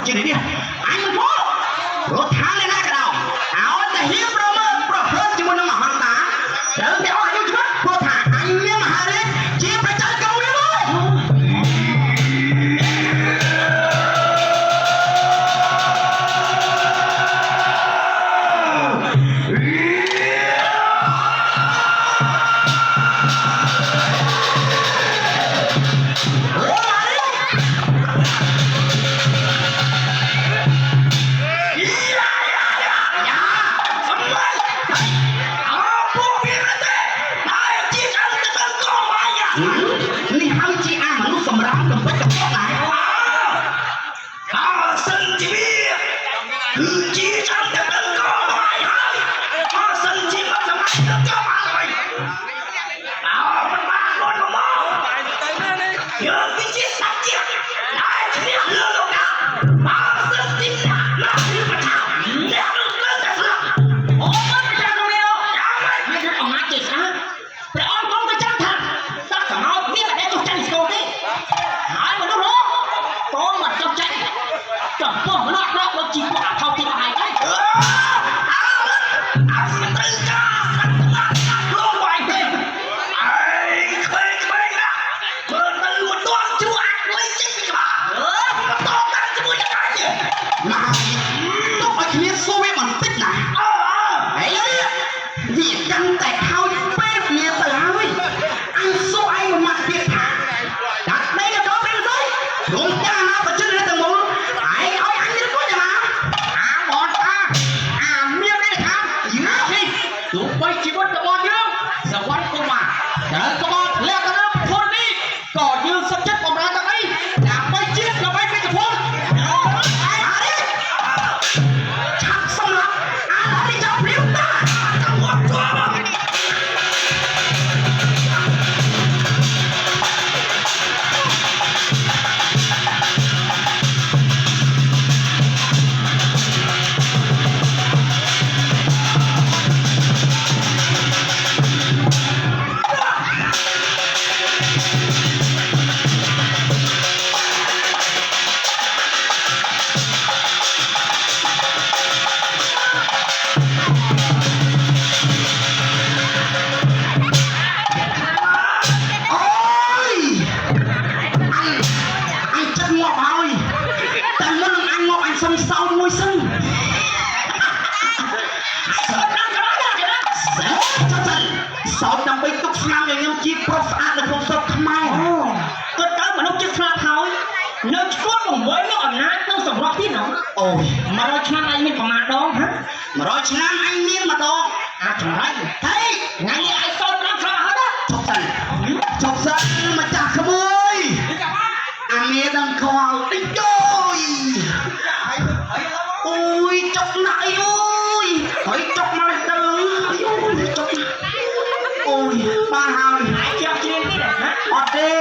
ជានេះអញមករត់ថាលេណាក៏ដោយឲ្យតែហ៊ានប្រមើប្រហើនជាមួយនឹងមហន្តតាត្រូវតែអស់អាយុជីវិតព្រោះថាអញមានមហារាជជាប្រជាកោវាឡើយនេះហើយជាអាមនុស្សសម្រាប់កំពេចកំពត់ណាអាសិនជីវិតគឺជាចាំតែទៅកោហើយអាសិនជីវិតសម្រាប់ទៅកោហើយអោមិនបានគាត់មកយើងគឺជាសត្វជាតិដែលឈ្នះលើលោកណាអាសិនជីវិតណាគឺប្រឆាំងអ្នកនឹងទៅតែស្លាប់អូមិនប្រឆាំងនោះយ៉ាងម៉េចមិនថាអំណាចជាស្អាតព្រះអង្គគង់ទៅចាំថាសាក់សមោមានតែចុះចាញ់ស្គរទេហើយមនុស្សនោះតោះមកចុះចាញ់ចំពោះមនុស្សនោះដូចជាពួកអាថោកទីឯងហើយអើមិនត្រូវការសត្វណាខ្លួនបាយទេអើក្មេងៗណាមើលទៅលួចទាស់ជួអាចលុយចេញពីក្បាលតោះតាំងជាមួយនឹងអញណាទុកឲ្យគ្នាសួរវាបន្តិចណាហើយវាកាន់តែខោចពេលគ្នាទៅហើយអញសួរឯងមកទៀតថាដាក់ដៃទៅដល់ពេលស្អីរំចាំណាបច្ចិនទៅមុនឯងឲ្យអញនេះគាត់ណាអាបតតាអាមាននេះខាងយើងនេះទោះបីជីវិតរបស់យើងសវត្ថគុំមកត្រូវក្បត់លក្ខណៈប្រពន្ធនេះក៏យើងសុខចិត្តបំរើទាំងអីដើម្បីជាតិដើម្បីពីប្រពន្ធឆាប់សម្រាប់អានេះចាប់ព្រាវតាចាំវត្តជួបសោតដើម្បីទុកស្នាមឲ្យខ្ញុំជាប្រុសស្អាតនៅក្នុងស្រុកខ្មែរគាត់ទៅមនុស្សជិតស្លាប់ហើយនៅឈួតបង្វិលនឹងអំណាចទៅសម្រាប់ទៀតនោះអូយ100ឆ្នាំអញមានប្រមាណដងហ៎100ឆ្នាំអញមានម្ដងអាចចម្រាញ់ហេថ្ងៃនេះឯងសោត5ឆ្នាំហើយណាចុកសិនម្ចាស់ក្មួយអាមេដឹងខោតិចអូយចុកណាស់អីអូយហើយចុកមកទៅអូយបានហើយជាប់ជ្រៀងទៀតណាអត់ទេ